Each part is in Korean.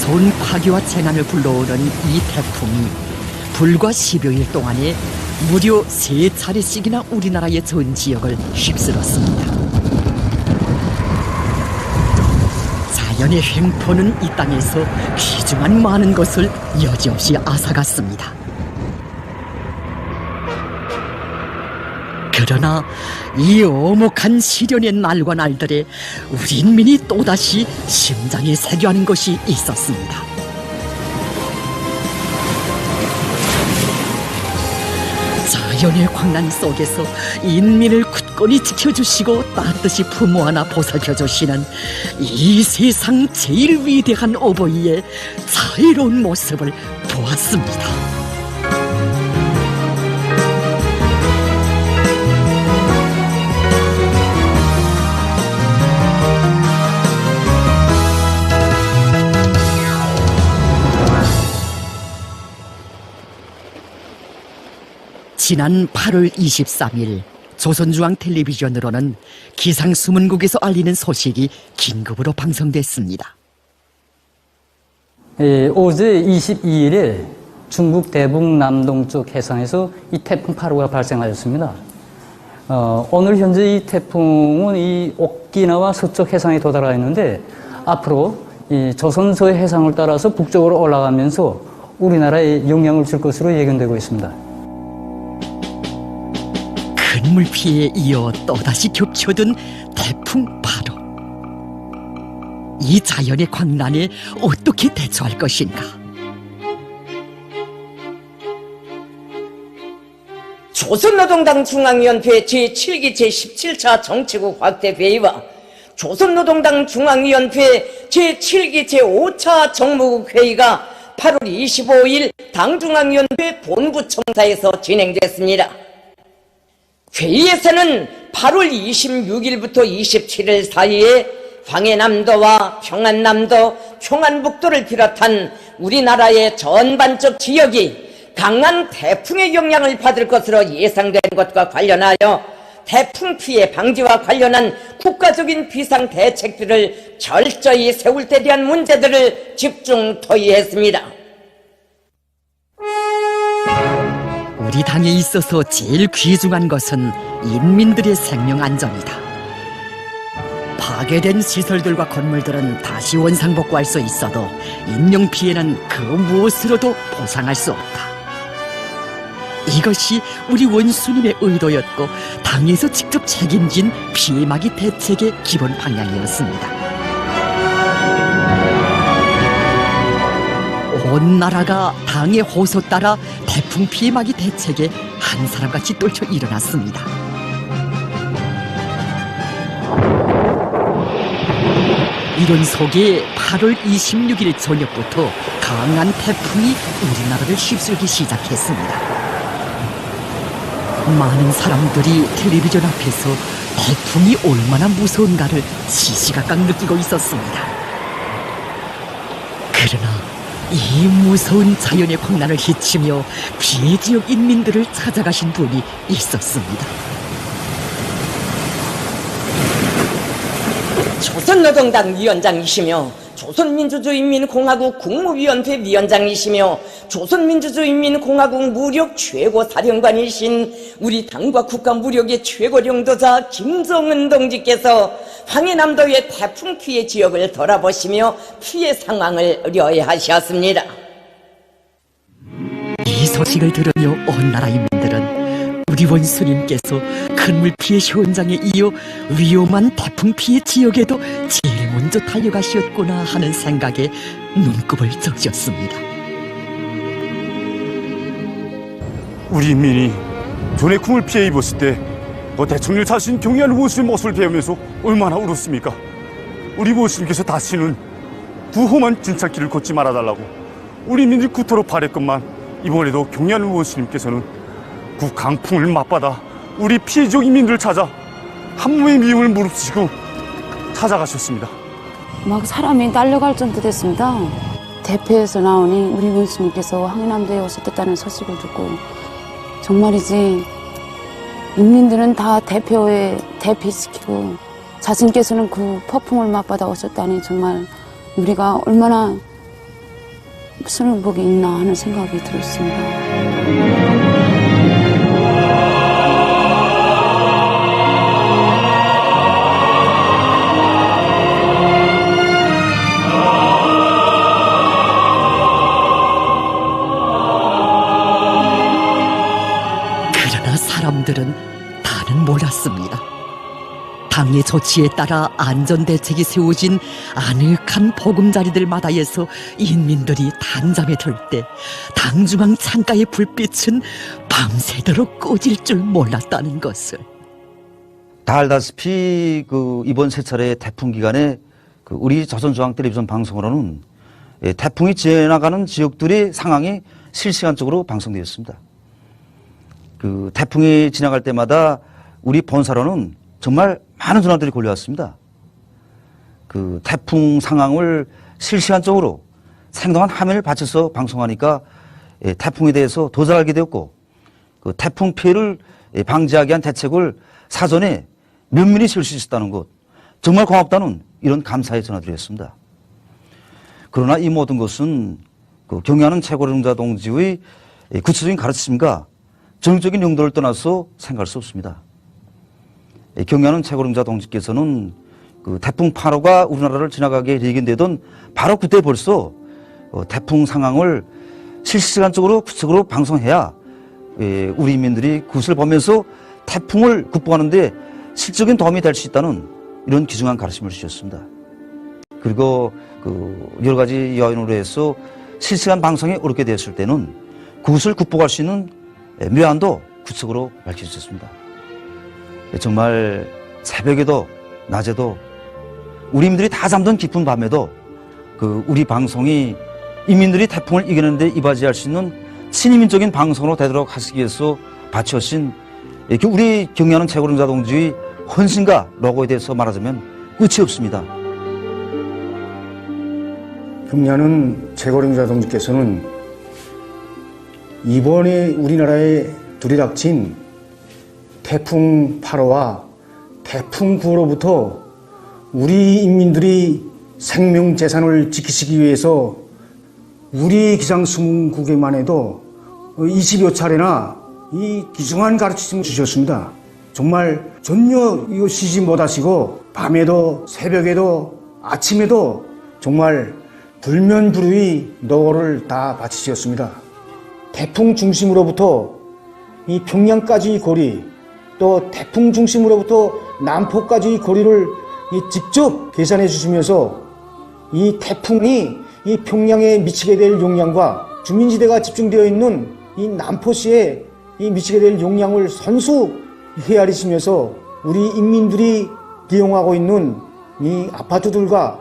무서운 파괴와 재난을 불러오는 이 태풍이 불과 10여일 동안에 무려 3차례씩이나 우리나라의 전 지역을 휩쓸었습니다. 자연의 횡포는 이 땅에서 귀중한 많은 것을 여지없이 앗아갔습니다. 그러나 이 오목한 시련의 날과 날들에 우리 인민이 또다시 심장에 새겨하는 것이 있었습니다. 자연의 광란 속에서 인민을 굳건히 지켜주시고 따뜻이 품어 안아 보살펴주시는 이 세상 제일 위대한 어버이의 자애로운 모습을 보았습니다. 지난 8월 23일 조선중앙텔레비전으로는 기상수문국에서 알리는 소식이 긴급으로 방송됐습니다. 어제 22일에 중국 대북 남동쪽 해상에서 이 태풍 8호가 발생하였습니다. 오늘 현재 이 태풍은 이 오키나와 서쪽 해상에 도달하 있는데 앞으로 이 조선서 해상을 따라서 북쪽으로 올라가면서 우리나라에 영향을 줄 것으로 예견되고 있습니다. 큰 물피해에 이어 또다시 겹쳐든 태풍 8호. 이 자연의 광란에 어떻게 대처할 것인가? 조선노동당 중앙위원회 제7기 제17차 정치국 확대 회의와 조선노동당 중앙위원회 제7기 제5차 정무국 회의가 8월 25일 당중앙위원회 본부청사에서 진행됐습니다. 회의에서는 8월 26일부터 27일 사이에 황해남도와 평안남도, 평안북도를 비롯한 우리나라의 전반적 지역이 강한 태풍의 영향을 받을 것으로 예상되는 것과 관련하여 태풍 피해 방지와 관련한 국가적인 비상 대책들을 철저히 세울 데 대한 문제들을 집중 토의했습니다. 우리 당에 있어서 제일 귀중한 것은 인민들의 생명 안전이다. 파괴된 시설들과 건물들은 다시 원상복구할 수 있어도 인명피해는 그 무엇으로도 보상할 수 없다. 이것이 우리 원수님의 의도였고 당에서 직접 책임진 피해막이 대책의 기본 방향이었습니다. 온 나라가 당의 호소 따라 태풍 피해막이 대책에 한 사람같이 떨쳐 일어났습니다. 이런 속에 8월 26일 저녁부터 강한 태풍이 우리나라를 휩쓸기 시작했습니다. 많은 사람들이 텔레비전 앞에서 태풍이 얼마나 무서운가를 시시각각 느끼고 있었습니다. 그러나 이 무서운 자연의 광란을 헤치며 피해 지역 인민들을 찾아가신 분이 있었습니다. 조선노동당 위원장이시며 조선민주주의인민공화국 국무위원회 위원장이시며 조선민주주의인민공화국 무력 최고사령관이신 우리 당과 국가 무력의 최고領導자 김정은 동지께서 황해남도의 태풍 피해 지역을 돌아보시며 피해 상황을 의뢰하셨습니다. 이 소식을 들으며 온 나라 인민들은 우리 원수님께서 큰 물 피해 현장에 이어 위험한 태풍 피해 지역에도 제일 먼저 달려가셨구나 하는 생각에 눈곱을 적셨습니다. 우리 인민이 전에 쿵을 피해 입었을 때 대통령 자신 경의하는 원수의 모습을 배우면서 얼마나 울었습니까? 우리 원수님께서 다시는 그 험한 진찰길을 걷지 말아달라고 우리 인민들이 그토록 바랬건만 이번에도 경의하는 원수님께서는 그 강풍을 맞받아 우리 피해 지역 인민들을 찾아 한 몸의 미움을 무릅쓰고 찾아가셨습니다. 막 사람이 날려갈 정도 됐습니다. 대표에서 나오니 우리 원수님께서 황해남도에 오셨다는 소식을 듣고 정말이지 인민들은 다 대표에 대피시키고 자신께서는 그 폭풍을 맞받아 오셨다니 정말 우리가 얼마나 무슨 복이 있나 하는 생각이 들었습니다. 그러나 사람들은 다는 몰랐습니다. 당의 조치에 따라 안전대책이 세워진 아늑한 보금자리들마다에서 인민들이 단잠에 들 때 당중앙 창가의 불빛은 밤새도록 꺼질 줄 몰랐다는 것을. 다 알다시피 이번 세 차례 태풍 기간에 우리 조선중앙 텔레비전 방송으로는 태풍이 지나가는 지역들의 상황이 실시간적으로 방송되었습니다. 태풍이 지나갈 때마다 우리 본사로는 정말 많은 전화들이 걸려왔습니다. 태풍 상황을 실시간적으로 생동한 화면을 받쳐서 방송하니까 태풍에 대해서 더 잘 알게 되었고, 태풍 피해를 방지하기 위한 대책을 사전에 면밀히 세울 수 있었다는 것, 정말 고맙다는 이런 감사의 전화드렸습니다. 그러나 이 모든 것은 경의하는 최고령자 동지의 구체적인 가르침과 정적인 용도를 떠나서 생각할 수 없습니다. 경의하는 최고령자 동지께서는 태풍 8호가 우리나라를 지나가게 예견되던 바로 그때 벌써 태풍 상황을 실시간적으로 구체적으로 방송해야 우리 인민들이 그것을 보면서 태풍을 극복하는 데 실적인 도움이 될 수 있다는 이런 귀중한 가르침을 주셨습니다. 그리고 여러 가지 요인으로 해서 실시간 방송에 어렵게 되었을 때는 그것을 극복할 수 있는 묘안도 구체적으로 밝혀주셨습니다. 정말 새벽에도 낮에도 우리 인민들이 다 잠든 깊은 밤에도 우리 방송이 인민들이 태풍을 이겨내는 데 이바지할 수 있는 친인민적인 방송으로 되도록 하시기 위해서 바쳐오신 우리 경의하는 최고령자 동지의 헌신과 노고에 대해서 말하자면 끝이 없습니다. 경의하는 최고령자 동지께서는 이번에 우리나라에 들이닥친 태풍 8호와 태풍 9호로부터 우리 인민들이 생명 재산을 지키시기 위해서 우리 기상 수문국에만 해도 20여 차례나 이 귀중한 가르침을 주셨습니다. 정말 전혀 쉬지 못하시고 밤에도 새벽에도 아침에도 정말 불면불의 노고를 다 바치셨습니다. 태풍 중심으로부터 이 평양까지의 거리, 또 태풍 중심으로부터 남포까지의 거리를 직접 계산해 주시면서 이 태풍이 이 평양에 미치게 될 영향과 주민지대가 집중되어 있는 이 남포시에 이 미치게 될 영향을 선수 헤아리시면서 우리 인민들이 이용하고 있는 이 아파트들과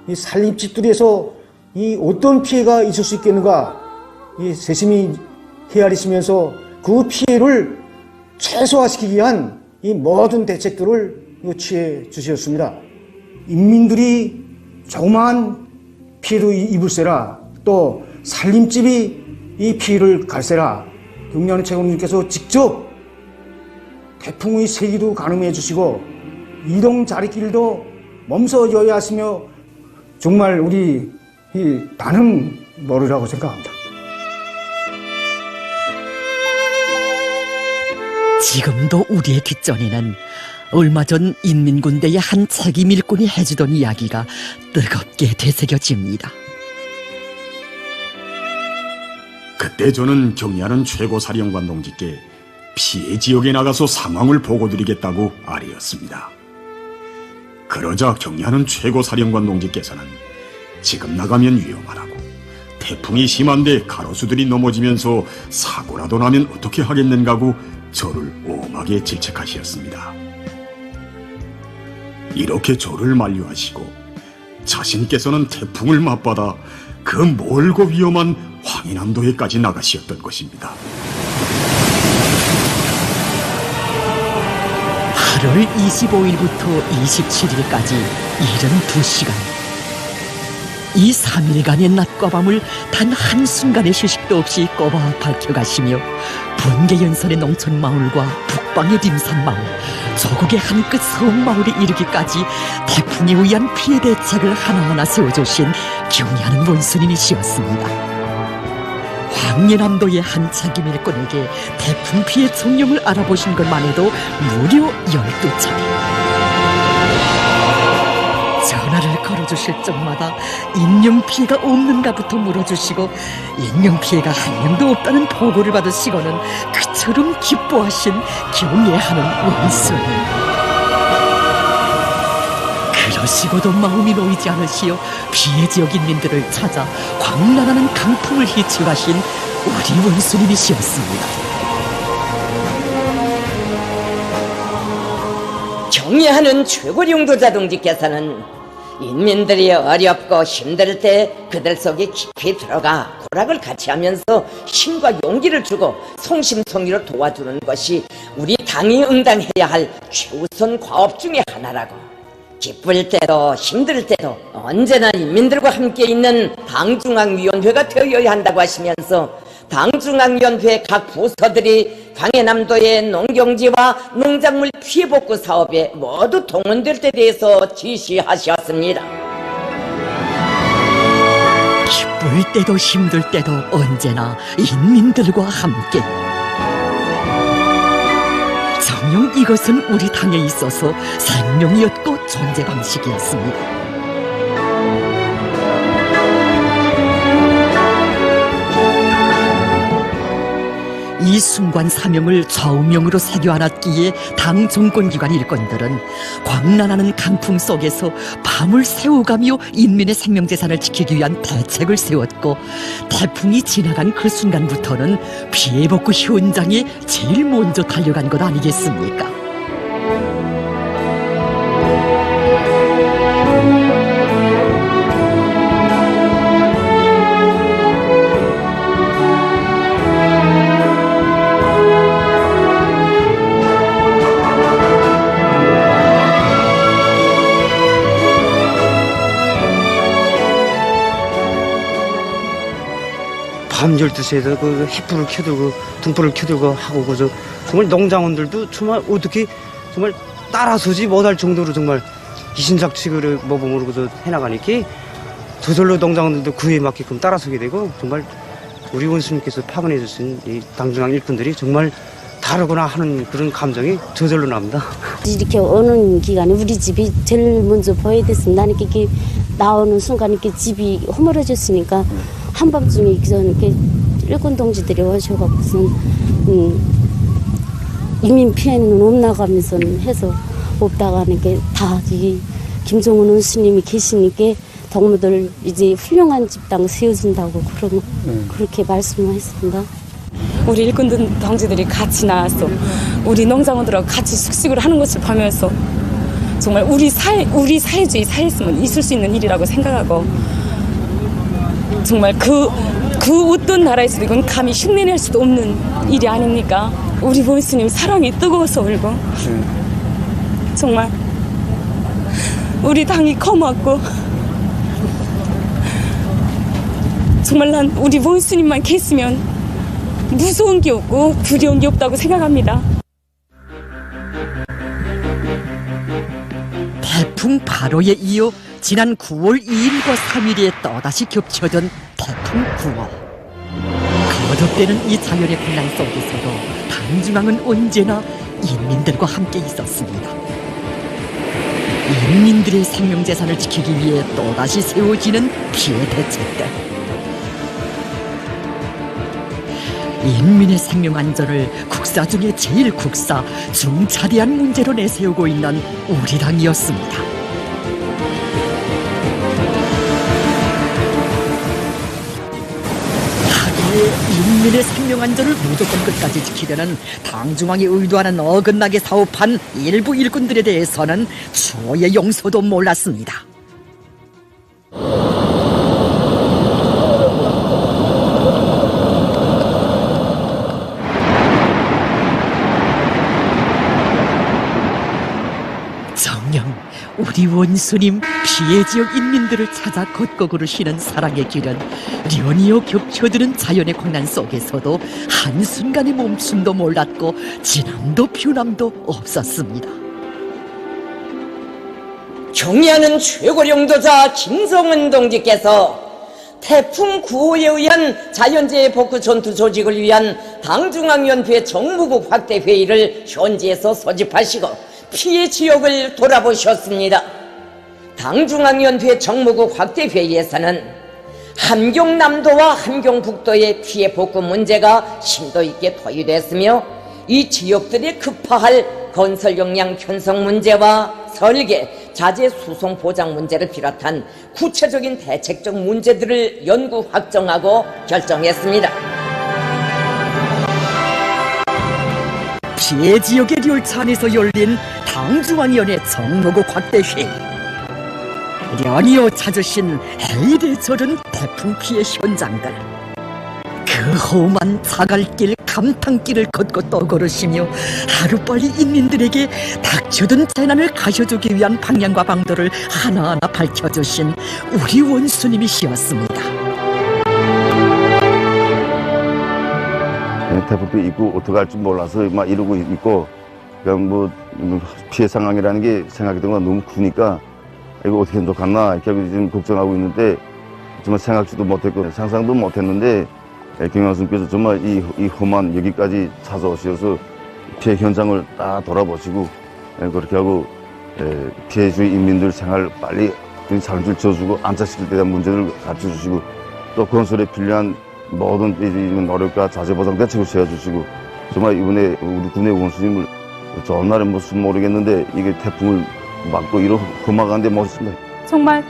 이 살림집들에서 이 어떤 피해가 있을 수 있겠는가 이 세심히 헤아리시면서 그 피해를 최소화시키기 위한 이 모든 대책들을 취해 주셨습니다. 인민들이 조그마한 피해도 입을세라 또 살림집이 이 피해를 갈세라 경의하는 최고령님께서 직접 태풍의 세기도 가늠해 주시고 이동 자리길도 몸소 여야하시며 정말 우리 나는 모르라고 생각합니다. 지금도 우리의 뒷전에는 얼마 전 인민군대의 한 책임 일꾼이 해주던 이야기가 뜨겁게 되새겨집니다. 그때 저는 경의하는 최고사령관 동지께 피해 지역에 나가서 상황을 보고드리겠다고 아뢰었습니다. 그러자 경의하는 최고사령관 동지께서는 지금 나가면 위험하다고, 태풍이 심한데 가로수들이 넘어지면서 사고라도 나면 어떻게 하겠는가고 저를 엄하게 질책하셨습니다. 이렇게 저를 만류하시고 자신께서는 태풍을 맞받아 그 멀고 위험한 황해남도에까지 나가시었던 것입니다. 8월 25일부터 27일까지 72시간. 이 3일간의 낮과 밤을 단 한순간의 휴식도 없이 꼬박 밝혀가시며 번개연선의 농촌마을과 북방의 림산마을, 조국의 한 끝 서울마을에 이르기까지 태풍에 의한 피해 대책을 하나하나 세워주신 경의하는 원수님이시었습니다. 황해남도의 한 책임 일꾼에게 태풍 피해 총령을 알아보신 것만 해도 무려 12차례. 전화를 걸어주실 적마다 인명피해가 없는가부터 물어주시고 인명피해가 한 명도 없다는 보고를 받으시고는 그처럼 기뻐하신 경애하는 원수님. 그러시고도 마음이 놓이지 않으시어 피해 지역 인민들을 찾아 광란하는 강풍을 희출하신 우리 원수님이시었습니다. 경애하는 최고 용도자 동지께서는 인민들이 어렵고 힘들 때 그들 속에 깊이 들어가 고락을 같이 하면서 힘과 용기를 주고 성심성의로 도와주는 것이 우리 당이 응당해야 할 최우선 과업 중의 하나라고, 기쁠 때도 힘들 때도 언제나 인민들과 함께 있는 당중앙위원회가 되어야 한다고 하시면서 당중앙위원회 각 부서들이 광해남도의 농경지와 농작물 피해복구 사업에 모두 동원될 때 대해서 지시하셨습니다. 기쁠 때도 힘들 때도 언제나 인민들과 함께. 정녕 이것은 우리 당에 있어서 생명이었고 존재 방식이었습니다. 이 순관 사명을 좌우명으로 새겨안았기에 당 정권기관 일꾼들은 광란하는 강풍 속에서 밤을 새워가며 인민의 생명재산을 지키기 위한 대책을 세웠고, 태풍이 지나간 그 순간부터는 피해복구 현장에 제일 먼저 달려간 것 아니겠습니까? 밤 12시에도 그 햇불을 켜두고 등불을 켜두고 하고, 그저 정말 농장원들도 정말 어떻게 정말 따라서지 못할 정도로 정말 이신작치를 모범으로 그저 해나가니까 저절로 농장원들도 그에 맞게끔 따라서게 되고, 정말 우리 원수님께서 파견해 주신 이 당중앙 일꾼들이 정말 다르구나 하는 그런 감정이 저절로 납니다. 이렇게 오는 기간에 우리 집이 제일 먼저 보여야 됐습니다. 이렇게 나오는 순간 이렇게 집이 허물어졌으니까 한밤중에 이렇게 일꾼 동지들이 오셔갖고선 이민 피해는 없나가면서 해서 없다가 이렇게 다 이 김정은 원수님이 계시니까 동무들 이제 훌륭한 집당 세워준다고 그렇게 말씀을 했습니다. 우리 일꾼 동지들이 같이 나와서 우리 농장원들하고 같이 숙식을 하는 것을 보면서 정말 우리 사회주의 사회였으면 있을 수 있는 일이라고 생각하고, 정말 그 어떤 나라에서도 이건 감히 흉내낼 수도 없는 일이 아닙니까? 우리 원수님 사랑이 뜨거워서 울고, 정말 우리 당이 고맙고, 정말 난 우리 원수님만 계시면 무서운 게 없고 두려운 게 없다고 생각합니다. 태풍 8호에 이어 지난 9월 2일과 3일에 또다시 겹쳐든 태풍 9호. 거듭되는 이 자연의 분란 속에서도 당중앙은 언제나 인민들과 함께 있었습니다. 인민들의 생명재산을 지키기 위해 또다시 세워지는 피해 대책들. 인민의 생명 안전을 국사 중에 제일 국사, 중차대한 문제로 내세우고 있는 우리 당이었습니다. 하기에 인민의 생명 안전을 무조건 끝까지 지키려는 당중앙이 의도하는 어긋나게 사업한 일부 일꾼들에 대해서는 추호의 용서도 몰랐습니다. 정녕 우리 원수님 피해 지역 인민들을 찾아 걷고 걸으시는 사랑의 길은 연이어 겹쳐드는 자연의 광란 속에서도 한순간의 멈춤도 몰랐고 진함도 변함도 없었습니다. 경의하는 최고령도자 김성은 동지께서 태풍 9호에 의한 자연재해 복구 전투 조직을 위한 당중앙위원회 정무국 확대 회의를 현지에서 소집하시고 피해 지역을 돌아보셨습니다. 당중앙위원회 정무국 확대 회의에서는 함경남도와 함경북도의 피해 복구 문제가 심도 있게 토의됐으며 이 지역들이 급파할 건설 역량 편성 문제와 설계, 자재 수송 보장 문제를 비롯한 구체적인 대책적 문제들을 연구 확정하고 결정했습니다. 피해 지역의 료차 안에서 열린 당중앙위원회 정무국 확대 회의. 연이어 찾으신 해일에 젖은 태풍 피해 현장들. 그 험한 자갈길, 감탄길을 걷고 또 걸으시며 하루빨리 인민들에게 닥쳐든 재난을 가셔주기 위한 방향과 방도를 하나하나 밝혀주신 우리 원수님이시었습니다. 태풍도 있고 어떻게 할지 몰라서 막 이러고 있고, 그냥 뭐 피해 상황이라는 게 생각이 든 건 너무 크니까 이거 어떻게 행동하나 이렇게 지금 걱정하고 있는데, 정말 생각지도 못했고 상상도 못했는데 경영수님께서 정말 이 험한 여기까지 찾아오셔서 피해 현장을 다 돌아보시고 그렇게 하고 피해 주의 인민들 생활 빨리 잘줄 지어주고 안착시킬 때 대한 문제를 가르쳐주시고 또 건설에 필요한 모든 노력과 자재보상 대책을 세워주시고 정말 이번에 우리 군의 원수님을 좋은 날은 무슨 모르겠는데 이게 태풍을 막고 이렇게 고마가는데 멋있습니다. 정말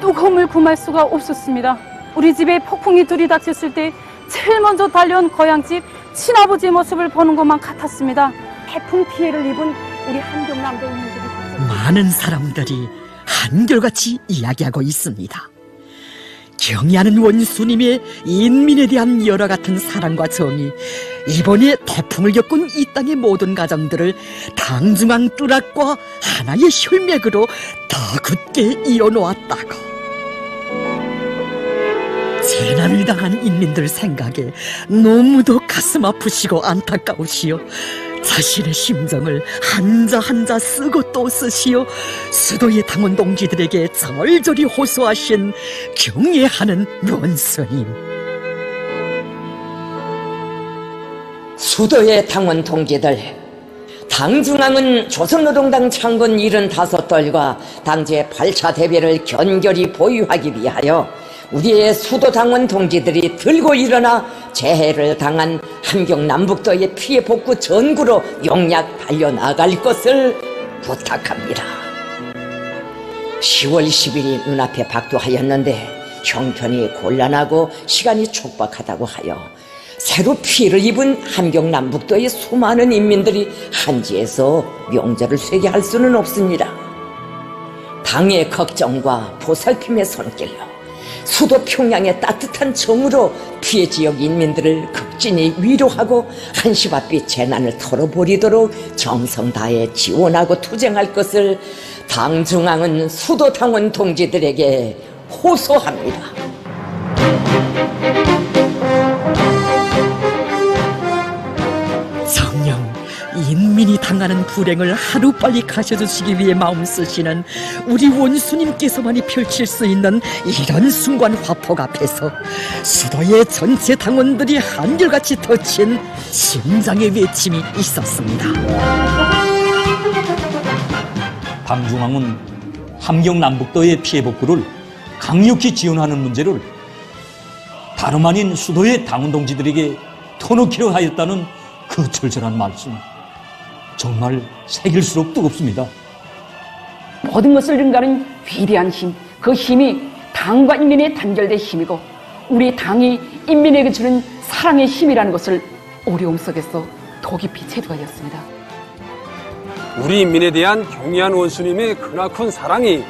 뜨거움을 금할 수가 없었습니다. 우리 집에 폭풍이 들이닥쳤을 때 제일 먼저 달려온 고향집 친아버지의 모습을 보는 것만 같았습니다. 태풍 피해를 입은 우리 함경남도 인민들이 많은 사람들이 한결같이 이야기하고 있습니다. 경의하는 원수님의 인민에 대한 열화 같은 사랑과 정의, 이번에 태풍을 겪은 이 땅의 모든 가정들을 당중앙 뚜락과 하나의 혈맥으로 더 굳게 이어놓았다고. 재난을 당한 인민들 생각에 너무도 가슴 아프시고 안타까우시오. 자신의 심정을 한자 한자 쓰고 또 쓰시오. 수도의 당원 동지들에게 절절히 호소하신 경애하는 원수님. 수도의 당원 동지들, 당중앙은 조선노동당 창건 75돌과 당제 8차 대회를 견결히 보유하기 위하여 우리의 수도 당원 동지들이 들고 일어나 재해를 당한 함경남북도의 피해 복구 전구로 용약 달려나갈 것을 부탁합니다. 10월 10일이 눈앞에 박두하였는데 형편이 곤란하고 시간이 촉박하다고 하여 새로 피해를 입은 함경남북도의 수많은 인민들이 한지에서 명절을 쇠게할 수는 없습니다. 당의 걱정과 보살핌의 손길로 수도 평양의 따뜻한 정으로 피해 지역 인민들을 극진히 위로하고 한시바삐 재난을 털어버리도록 정성 다해 지원하고 투쟁할 것을 당중앙은 수도 당원 동지들에게 호소합니다. 정녕 인민이 당하는 불행을 하루빨리 가셔주시기 위해 마음 쓰시는 우리 원수님께서만이 펼칠 수 있는 이런 순간 화폭 앞에서 수도의 전체 당원들이 한결같이 터친 심장의 외침이 있었습니다. 당중앙은 함경남북도의 피해 복구를 강력히 지원하는 문제를 다름 아닌 수도의 당원 동지들에게 터놓기로 하였다는 그 절절한 말씀, 정말 새길수록 뜨겁습니다. 모든 것을 능가하는 위대한 힘, 그 힘이 당과 인민의 단결된 힘이고 우리 당이 인민에게 주는 사랑의 힘이라는 것을 어려움 속에서 더 깊이 체득하였습니다. 우리 인민에 대한 경의한 원수님의 크나큰 사랑이,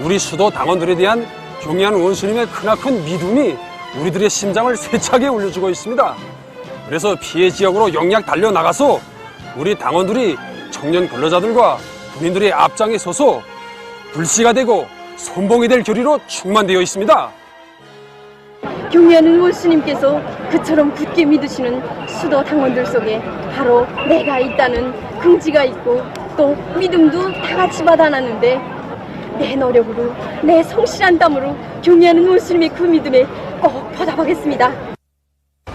우리 수도 당원들에 대한 경의한 원수님의 크나큰 믿음이 우리들의 심장을 세차게 울려주고 있습니다. 그래서 피해 지역으로 용약 달려나가서 우리 당원들이 청년 근로자들과 군인들의 앞장에 서서 불씨가 되고 선봉이 될 교리로 충만되어 있습니다. 경애하는 원수님께서 그처럼 굳게 믿으시는 수도 당원들 속에 바로 내가 있다는 긍지가 있고 또 믿음도 다 같이 받아놨는데 내 노력으로 내 성실한 땀으로 경애하는 원수님의 그 믿음에 꼭 보답하겠습니다.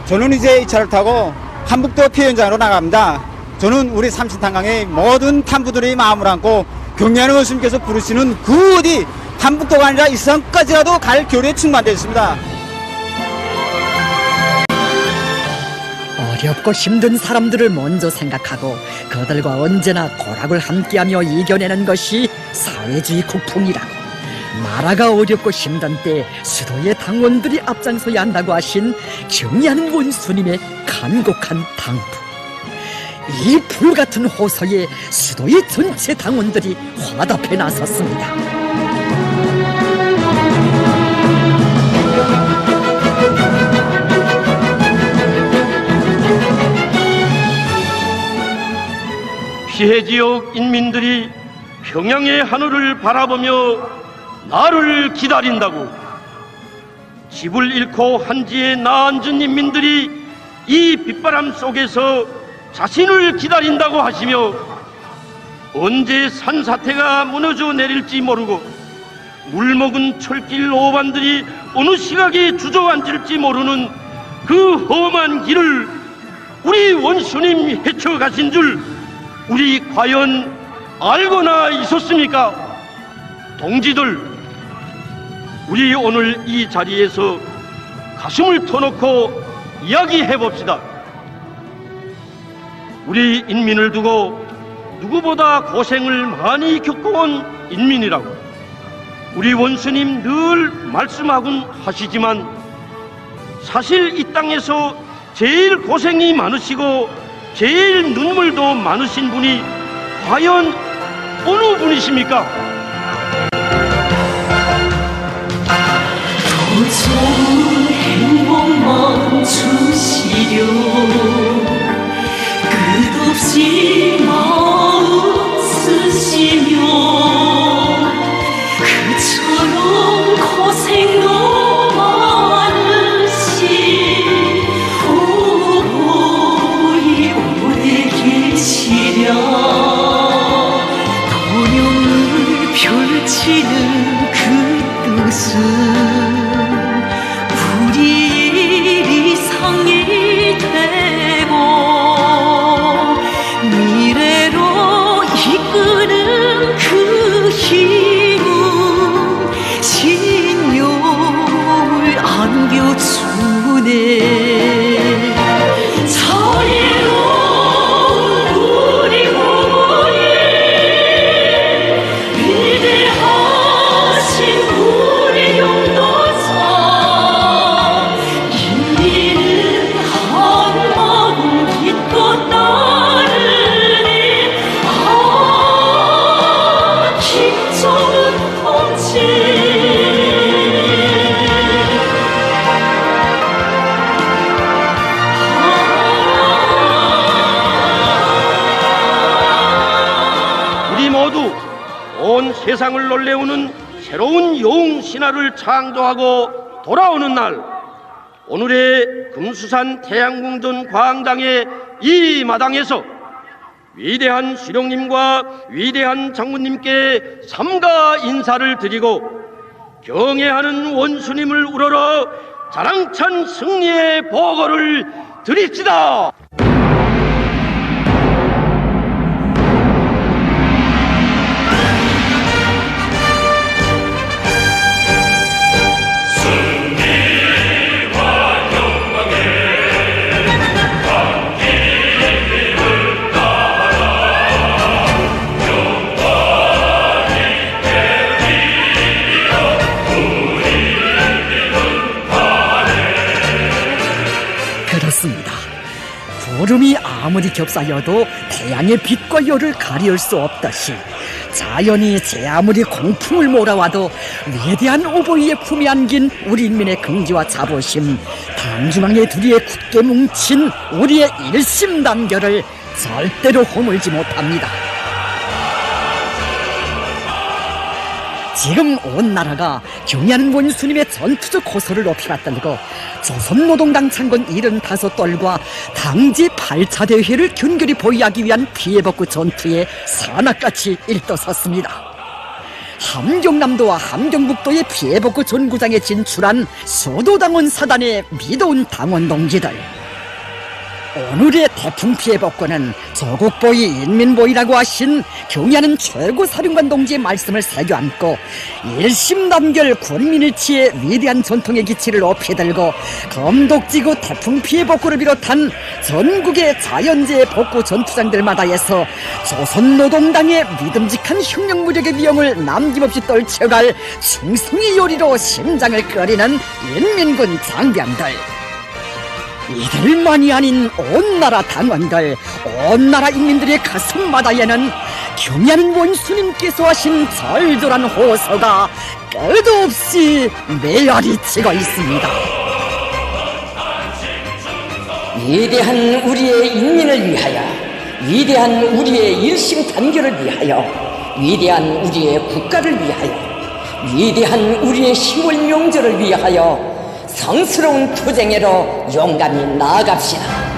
저는 이제 이 차를 타고 한북도 피해 현장으로 나갑니다. 저는 우리 삼신탄강의 모든 탐부들의 마음을 안고 경애하는 원수님께서 부르시는 그 어디 한북도가 아니라 일산까지라도 갈 교리에 충만되어 있습니다. 어렵고 힘든 사람들을 먼저 생각하고 그들과 언제나 고락을 함께하며 이겨내는 것이 사회주의 국풍이라고, 나라가 어렵고 힘든 때 수도의 당원들이 앞장서야 한다고 하신 경애하는 원수님의 간곡한 당부. 이 불같은 호소에 수도의 전체 당원들이 화답해 나섰습니다. 피해 지역 인민들이 평양의 하늘을 바라보며 나를 기다린다고, 집을 잃고 한지에 나앉은 인민들이 이 빗바람 속에서 자신을 기다린다고 하시며, 언제 산사태가 무너져 내릴지 모르고 물먹은 철길 오반들이 어느 시각에 주저앉을지 모르는 그 험한 길을 우리 원수님 헤쳐가신 줄 우리 과연 알거나 있었습니까? 동지들, 우리 오늘 이 자리에서 가슴을 터놓고 이야기해봅시다. 우리 인민을 두고 누구보다 고생을 많이 겪어온 인민이라고 우리 원수님 늘 말씀하곤 하시지만, 사실 이 땅에서 제일 고생이 많으시고 제일 눈물도 많으신 분이 과연 어느 분이십니까? 더 좋은 행복만 주시려 끝없이 마음 쓰시며 그처럼 고생도 많으시 오래 계시랴 번영을 펼치는 그 뜻은 우리 일이 상이 되고 미래로 이끄는 그 힘은 신용을 안겨주네. 세상을 놀래우는 새로운 영웅 신화를 창조하고 돌아오는 날, 오늘의 금수산 태양궁전 광장의 이 마당에서 위대한 수령님과 위대한 장군님께 삼가 인사를 드리고 경애하는 원수님을 우러러 자랑찬 승리의 보고를 드립시다. 그렇습니다. 구름이 아무리 겹싸여도 태양의 빛과 열을 가리울 수 없듯이 자연이 제 아무리 공풍을 몰아와도 위대한 오보이의 품에 안긴 우리 인민의 긍지와 자부심, 당중앙의 두리에 굳게 뭉친 우리의 일심단결을 절대로 허물지 못합니다. 지금 온 나라가 경의하는 원수님의 전투적 호소를 높이 받들고 조선노동당 창건 75돌과 당지 8차 대회를 균결히 보유하기 위한 피해복구 전투에 산악같이 일떠섰습니다. 함경남도와 함경북도의 피해복구 전구장에 진출한 소도당원 사단의 믿어온 당원 동지들. 오늘의 태풍 피해복구는 조국보위 인민보위라고 하신 경의하는 최고 사령관 동지의 말씀을 새겨 안고 일심단결 군민일치의 위대한 전통의 기치를 높이 들고 검독지구 태풍 피해복구를 비롯한 전국의 자연재해 복구 전투장들마다에서 조선노동당의 믿음직한 혁명무력의 위용을 남김없이 떨쳐갈 충성의 요리로 심장을 끓이는 인민군 장병들, 이들만이 아닌 온 나라 당원들, 온 나라 인민들의 가슴마다에는 경의하는 원수님께서 하신 절절한 호소가 끝없이 메아리치고 있습니다. 위대한 우리의 인민을 위하여, 위대한 우리의 일심단결을 위하여, 위대한 우리의 국가를 위하여, 위대한 우리의 10월 명절을 위하여 성스러운 투쟁애로 용감히 나아갑시다.